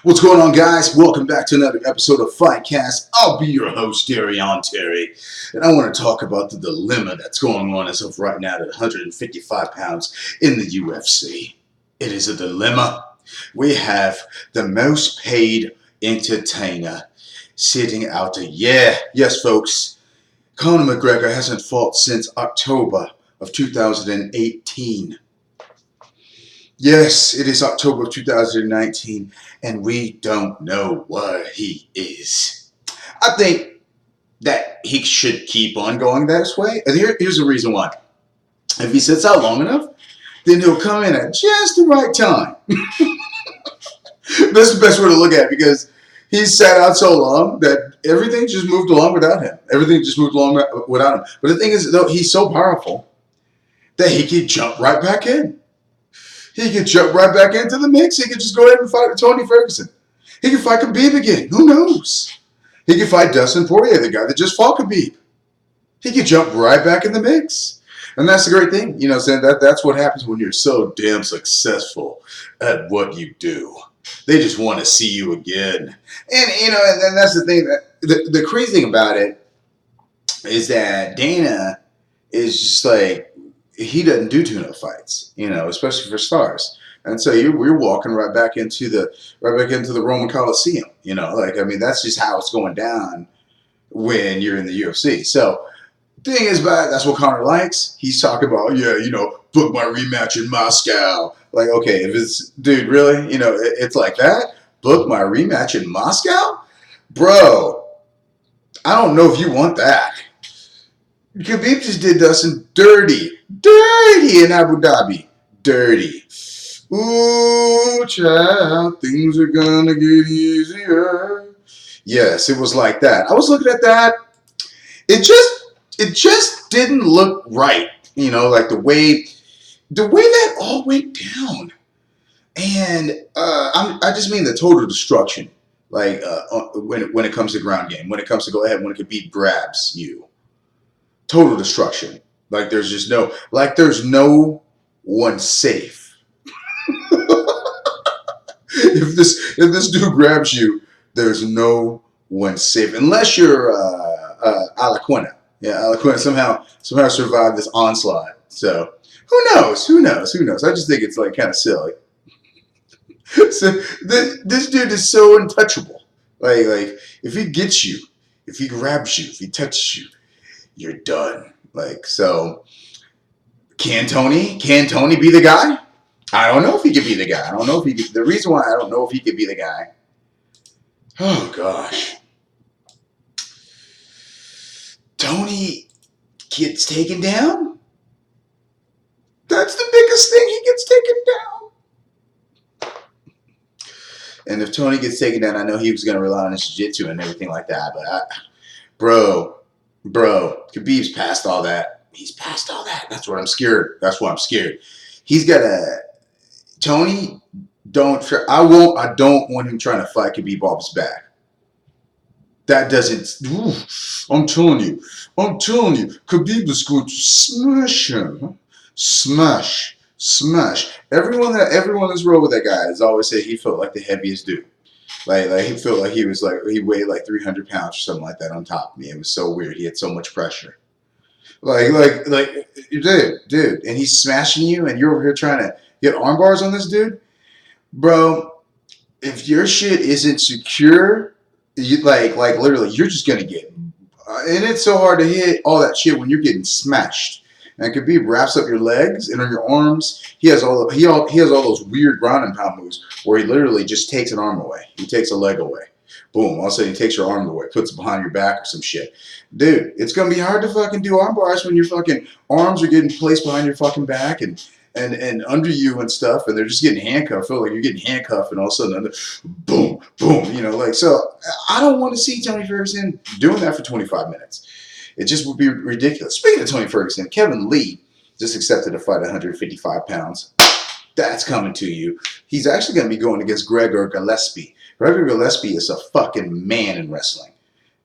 What's going on, guys? Welcome back to another episode of FightCast. I'll be your host, Darion Terry, and I want to talk about the dilemma that's going on as of right now at 155 pounds in the UFC. It is a dilemma. We have the most paid entertainer sitting out there. Yes, folks. Conor McGregor hasn't fought since October of 2018. Yes, it is October of 2019, and we don't know what he is. I think that he should keep on going this way. And here's the reason why. If he sits out long enough, then he'll come in at just the right time. That's the best way to look at it, because he's sat out so long that everything just moved along without him. Everything just moved along without him. But the thing is, though, he's so powerful that he can jump right back in. He could jump right back into the mix. He could just go ahead and fight Tony Ferguson. He could fight Khabib again. Who knows? He could fight Dustin Poirier, the guy that just fought Khabib. He could jump right back in the mix. And that's the great thing. You know, saying that's what happens when you're so damn successful at what you do. They just want to see you again. And, you know, and that's the thing. The crazy thing about it is that Dana is just like, he doesn't do tune-up fights, you know, especially for stars. And so we're walking right back into the Roman Coliseum, you know. Like, I mean, that's just how it's going down when you're in the UFC. So the thing is, that's what Conor likes. He's talking about, yeah, you know, book my rematch in Moscow. Like, okay, if it's, dude, really, you know, it's like that. Book my rematch in Moscow, bro. I don't know if you want that. Khabib just did Dustin dirty in Abu Dhabi. Dirty. Ooh, child, things are gonna get easier. Yes, it was like that. I was looking at that. It just didn't look right. You know, like the way that all went down. And I just mean the total destruction. Like when it comes to ground game, when it comes to go ahead, when Khabib grabs you. Total destruction. Like there's no one safe. if this dude grabs you, there's no one safe unless you're Alaquina. Yeah, Alaquina somehow survived this onslaught. So who knows? I just think it's like kind of silly. So this dude is so untouchable. Like if he gets you, if he grabs you, if he touches you, you're done. Like, so can Tony be the guy? I don't know if he could be the guy. I don't know if he could. The reason why I don't know if he could be the guy. Oh gosh. Tony gets taken down? That's the biggest thing. He gets taken down. And if Tony gets taken down, I know he was going to rely on his jiu-jitsu and everything like that. But bro, Khabib's past all that. He's past all that. That's what I'm scared. He's got a Tony. I don't want him trying to fight Khabib off his back. That doesn't. I'm telling you. Khabib is going to smash him. Smash. Everyone that's rode with that guy has always said he felt like the heaviest dude. Like he felt like he weighed like 300 pounds or something like that on top of me. It was so weird. He had so much pressure. Like dude, and he's smashing you, and you're over here trying to get arm bars on this dude, bro. If your shit isn't secure, you like literally, you're just gonna get. And it's so hard to hit all that shit when you're getting smashed. And Khabib wraps up your legs and on your arms. He has all those weird ground and pound moves where he literally just takes an arm away. He takes a leg away. Boom. All of a sudden he takes your arm away, puts it behind your back or some shit. Dude, it's gonna be hard to fucking do arm bars when your fucking arms are getting placed behind your fucking back and under you and stuff, and they're just getting handcuffed. I feel like you're getting handcuffed, and all of a sudden, boom, you know, like, so I don't want to see Tony Ferguson doing that for 25 minutes. It just would be ridiculous. Speaking of Tony Ferguson, Kevin Lee just accepted a fight at 155 pounds. That's coming to you. He's actually going to be going against Gregor Gillespie. Gregor Gillespie is a fucking man in wrestling.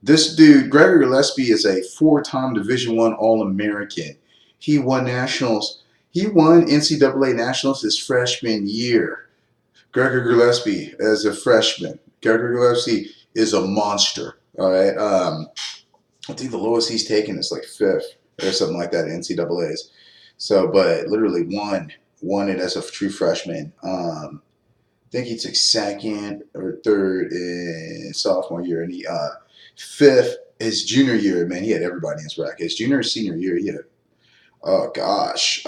This dude, Gregor Gillespie, is a 4-time Division I All-American. He won nationals. He won NCAA nationals his freshman year. Gregor Gillespie as a freshman. Gregor Gillespie is a monster. All right. I think the lowest he's taken is like fifth or something like that in NCAA's. So, but literally won it as a true freshman. I think he took second or third in sophomore year, and he fifth his junior year. Man, he had everybody in his bracket. His junior and senior year, he had oh gosh,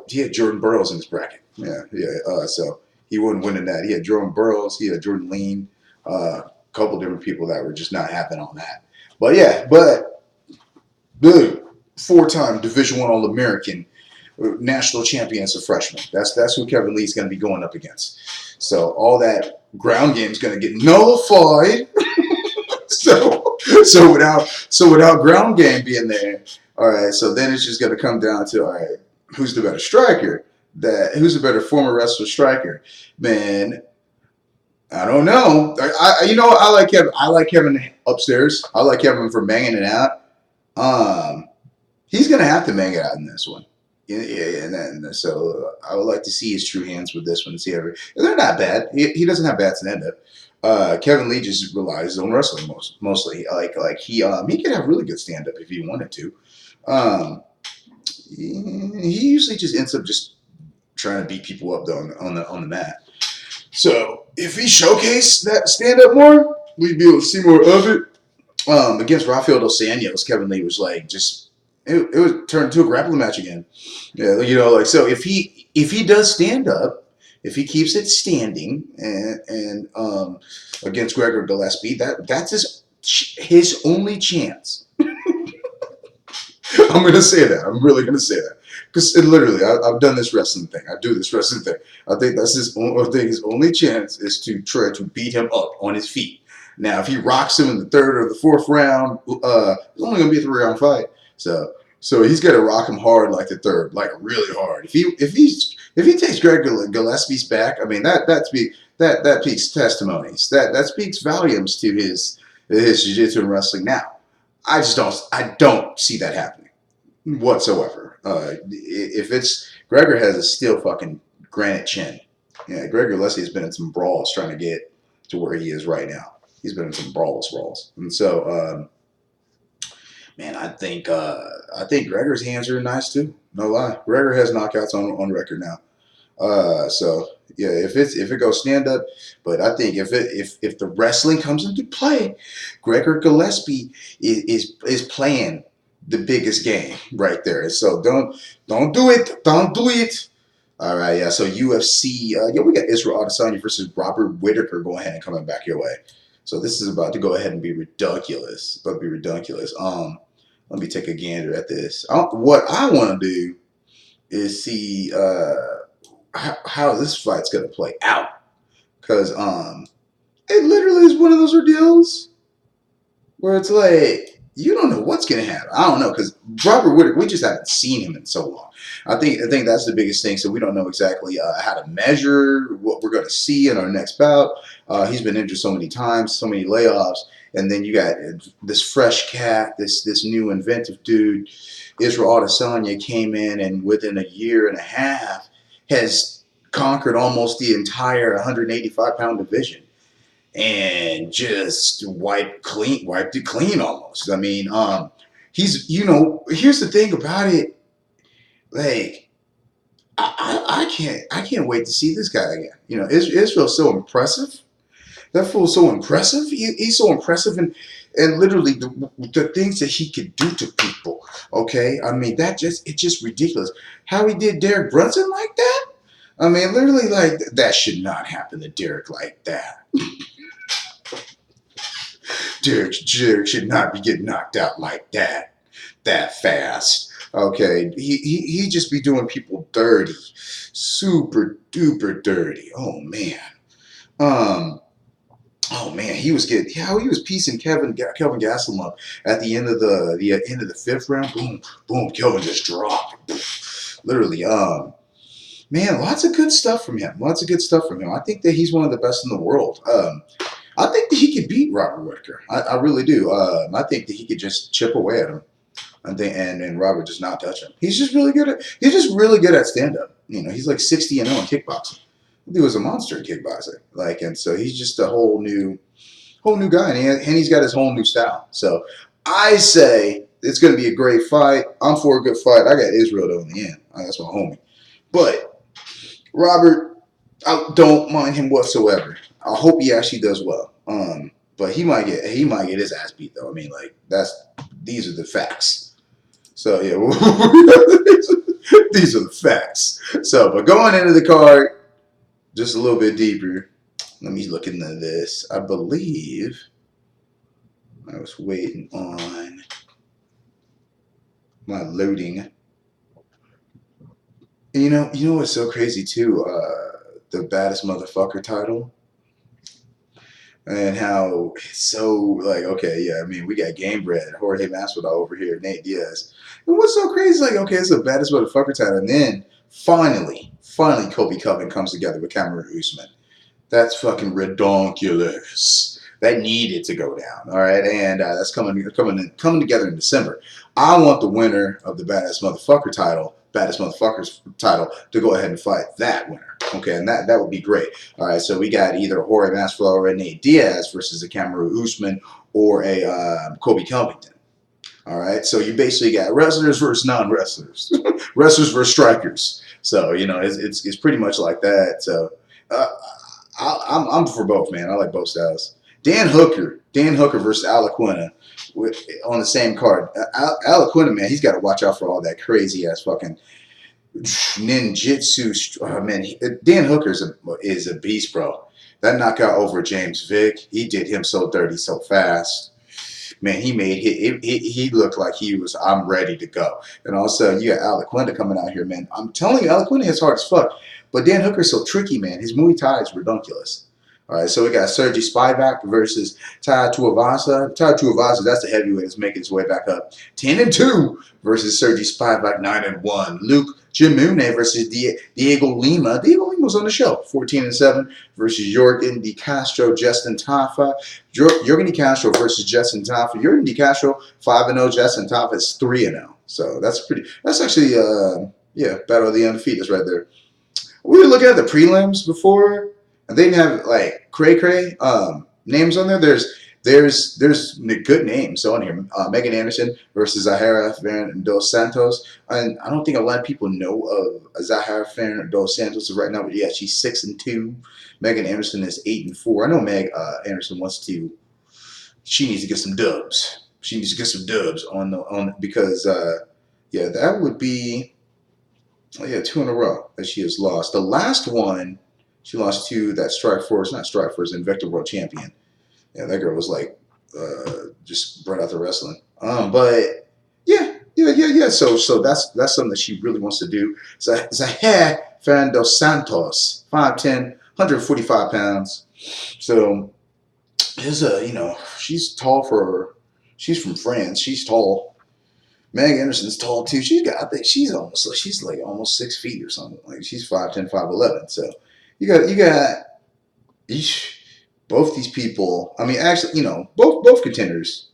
he had Jordan Burroughs in his bracket. Yeah. So he wasn't winning that. He had Jordan Burroughs, he had Jordan Lean, a couple different people that were just not happening on that. But yeah, the four-time Division I All-American, national champion as a freshman. That's who Kevin Lee's going to be going up against. So all that ground game is going to get nullified. so without ground game being there, all right. So then it's just going to come down to all right, who's the better striker? Who's the better former wrestler striker? Man, I don't know. I like Kevin. I like Kevin upstairs. I like Kevin for banging it out. He's gonna have to bang it out in this one. Yeah, and so I would like to see his true hands with this one. They're not bad. He doesn't have bad stand up. Kevin Lee just relies on wrestling mostly. Like he could have really good stand up if he wanted to. He usually just ends up just trying to beat people up though on the mat. So if he showcased that stand up more, we'd be able to see more of it. Against Rafael Dos Anjos, Kevin Lee was like just it was turned into a grappling match again. Yeah, so if he does stand up, if he keeps it standing and against Gregor Gillespie, that's his only chance. I'm gonna say that. I'm really gonna say that because literally, I've done this wrestling thing. I do this wrestling thing. I think that's his only chance is to try to beat him up on his feet. Now, if he rocks him in the third or the fourth round, it's only gonna be a 3-round fight. So he's gonna rock him hard like the third, like really hard. If he takes Greg Gillespie's back, I mean that speaks testimonies. That speaks volumes to his jiu-jitsu and wrestling. Now, I don't see that happening whatsoever. If it's Gregor has a steel fucking granite chin. Yeah, Gregor Gillespie has been in some brawls trying to get to where he is right now. He's been in some brawls, and so man, I think Gregor's hands are nice too. No lie, Gregor has knockouts on record now. So yeah, if it goes stand up, but I think if the wrestling comes into play, Gregor Gillespie is playing the biggest game right there. So don't do it. All right, yeah. So UFC, we got Israel Adesanya versus Robert Whittaker going ahead and coming back your way. So this is about to go ahead and be ridiculous. Let me take a gander at this. What I want to do is see how this fight's gonna play out, because it literally is one of those ordeals where it's like you don't know what's gonna happen. I don't know, because Robert Whittaker, we just haven't seen him in so long. I think that's the biggest thing. So we don't know exactly how to measure what we're gonna see in our next bout. He's been injured so many times, so many layoffs, and then you got this fresh cat, this new inventive dude. Israel Adesanya came in and within a year and a half has conquered almost the entire 185-pound division and just wiped it clean almost. I mean, he's here's the thing about it, like I can't wait to see this guy again. Israel's so impressive. That fool's so impressive. He's so impressive, and literally the things that he could do to people. Okay, I mean it's just ridiculous how he did Derek Brunson like that. I mean, literally, like that should not happen to Derek like that. Derek should not be getting knocked out like that fast. Okay, he just be doing people dirty, super duper dirty. Oh man, he was piecing Kelvin Gastelum up at the end of the fifth round. Boom, boom, Kelvin just dropped. Literally, man, lots of good stuff from him. I think that he's one of the best in the world. I think that he could beat Robert Whittaker. I really do. I think that he could just chip away at him. And Robert does not touch him. He's just really good at stand up. He's like 60-0 in kickboxing. He was a monster in kickboxing. Like, and so he's just a whole new guy, and he's got his whole new style. So I say it's going to be a great fight. I'm for a good fight. I got Israel though in the end. That's my homie. But Robert, I don't mind him whatsoever. I hope he actually does well. But he might get his ass beat though. I mean, like these are the facts. So yeah, these are the facts. So, but going into the card just a little bit deeper. Let me look into this. I believe I was waiting on my loading. And you know what's so crazy too? The baddest motherfucker title. And how it's so like, okay, yeah, I mean, we got Game Bread, Jorge Masvidal over here, Nate Diaz. And what's so crazy, like, okay, it's the baddest motherfucker title. And then finally, Kobe Covington comes together with Cameron Usman. That's fucking redonkulous. That needed to go down, all right? And that's coming together in December. I want the winner of the baddest motherfuckers title, to go ahead and fight that winner, okay? And that would be great. All right, so we got either Jorge Masvidal or Nate Diaz versus a Kamaru Usman or a Kobe Covington. All right, so you basically got wrestlers versus non-wrestlers, wrestlers versus strikers. So it's pretty much like that. So I'm for both, man. I like both styles. Dan Hooker versus Alaquina on the same card. Alaquina, man, he's got to watch out for all that crazy ass fucking ninjutsu. Oh, man, Dan Hooker is a beast, bro. That knockout over James Vick, he did him so dirty so fast. Man, he looked like he was, I'm ready to go. And also, you got Alaquina coming out here, man. I'm telling you, Alaquina is hard as fuck. But Dan Hooker's so tricky, man. His Muay Thai is redonkulous. All right, so we got Sergey Spivak versus Tai Tuivasa. Tai Tuivasa, that's the heavyweight that's making his way back up. 10-2 versus Sergey Spivak, 9-1. Luke Jimune versus Diego Lima. Diego Lima was on the show. 14-7 versus Jorgen De Castro, Justin Tafa. Jorgen De Castro versus Justin Tafa. Jorgen De Castro, 5-0. Justin Tafa is 3-0. So that's actually, battle of the undefeated right there. We were looking at the prelims before, and they didn't have like cray names on there. There's good names on here. Megan Anderson versus Zahara Fernández dos Santos, and I don't think a lot of people know of Zahara Fernández dos Santos right now. But yeah, she's 6-2. Megan Anderson is 8-4. I know Meg Anderson she needs to get some dubs. She needs to get some dubs because that would be. Oh, yeah, 2 in a row that she has lost. The last one, she lost to that Invicta World Champion. Yeah, that girl was like just brought out the wrestling. But yeah. So that's something that she really wants to do. Zahara Fernández dos Santos, 5'10", 145 pounds. So she's tall she's from France. She's tall. Meg Anderson's tall too. I think she's like almost 6 feet or something. Like she's 5'10", 5'11". So you got both these people. I mean, actually, both contenders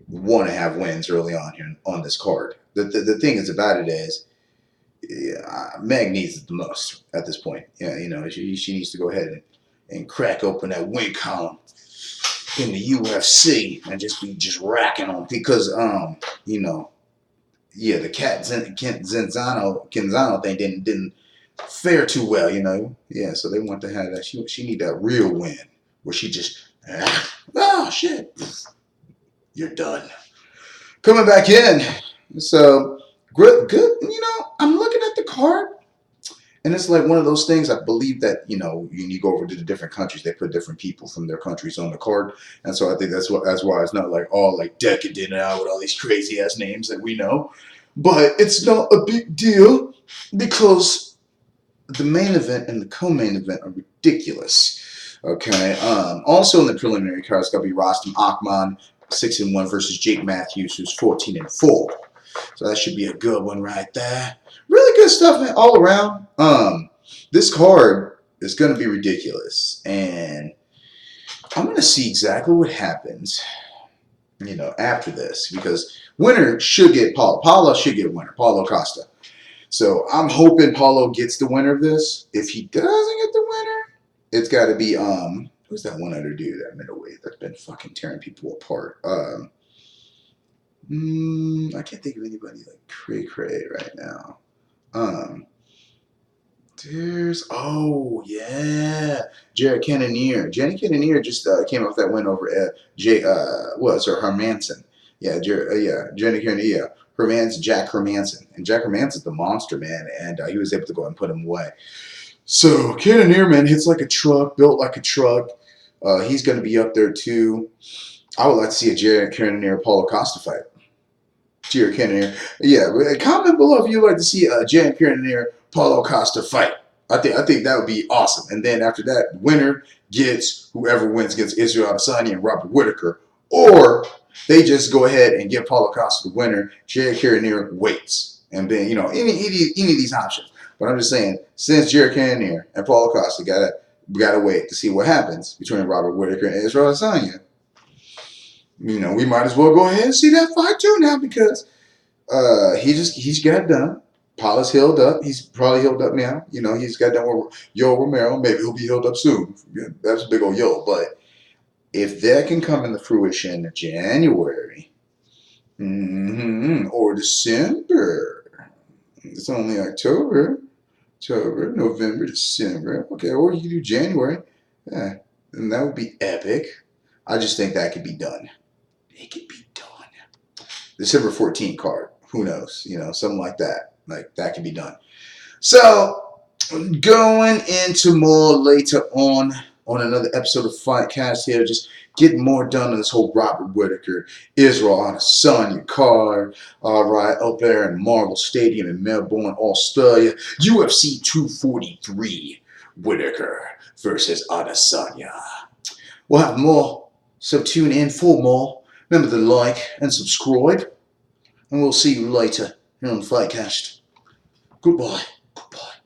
want to have wins early on here on this card. The thing is about it is, Meg needs it the most at this point. Yeah, she needs to go ahead and crack open that win column in the UFC and just be racking on because the Canzano thing didn't fare too well, so they want to have that. She need that real win where she just shit, you're done. Coming back in, so good. I'm looking at the card. And it's like one of those things. I believe that when you go over to the different countries, they put different people from their countries on the card, and so I think that's why it's not like all like decadent out with all these crazy ass names that we know. But it's not a big deal because the main event and the co-main event are ridiculous. Okay. Also in the preliminary card, it's gonna be Rostam Akman, 6-1 versus Jake Matthews, who's 14-4. So that should be a good one right there. Really good stuff, man, all around. This card is going to be ridiculous. And I'm going to see exactly what happens, after this. Because winner should get Paulo. Paulo should get winner. Paulo Costa. So I'm hoping Paulo gets the winner of this. If he doesn't get It's got to be who's that one other dude, that middleweight that's been fucking tearing people apart? I can't think of anybody like cray right now. Um, Jared Cannonier. Jenny Cannonier just came off that win over Hermanson. Yeah, Jenny Cannonier. Yeah, Jack Hermanson, and Jack Hermanson's the monster, man, and he was able to go and put him away. So Cannonier, man, hits like a truck, built like a truck. He's going to be up there too. I would like to see a Jared Cannonier Paulo Costa fight. Jared Cannonier. Yeah, comment below if you'd like to see a Jared Cannonier Paulo Costa fight. I think that would be awesome. And then after that, winner gets whoever wins against Israel Adesanya and Robert Whittaker. Or they just go ahead and give Paulo Costa the winner. Jared Cannonier waits. And then, any of these options. But I'm just saying, since Jared Cannonier and Paulo Costa gotta wait to see what happens between Robert Whittaker and Israel Adesanya, we might as well go ahead and see that fight too now, because he's got done. Paula's healed up. He's probably healed up now. He's got done with Yoel Romero. Maybe he'll be healed up soon. That's a big old Yoel. But if that can come into fruition in January or December, it's only October, November, December. Okay, or you can do January. Yeah, and that would be epic. I just think that could be done. It could be done. December 14th card. Who knows? Something like that. Like, that could be done. So, going into more later on another episode of FightCast here, just getting more done on this whole Robert Whittaker, Israel Adesanya card. All right, up there in Marvel Stadium in Melbourne, Australia. UFC 243, Whittaker versus Adesanya. We'll have more, so tune in for more. Remember to like and subscribe, and we'll see you later here on FightCast. Goodbye. Goodbye.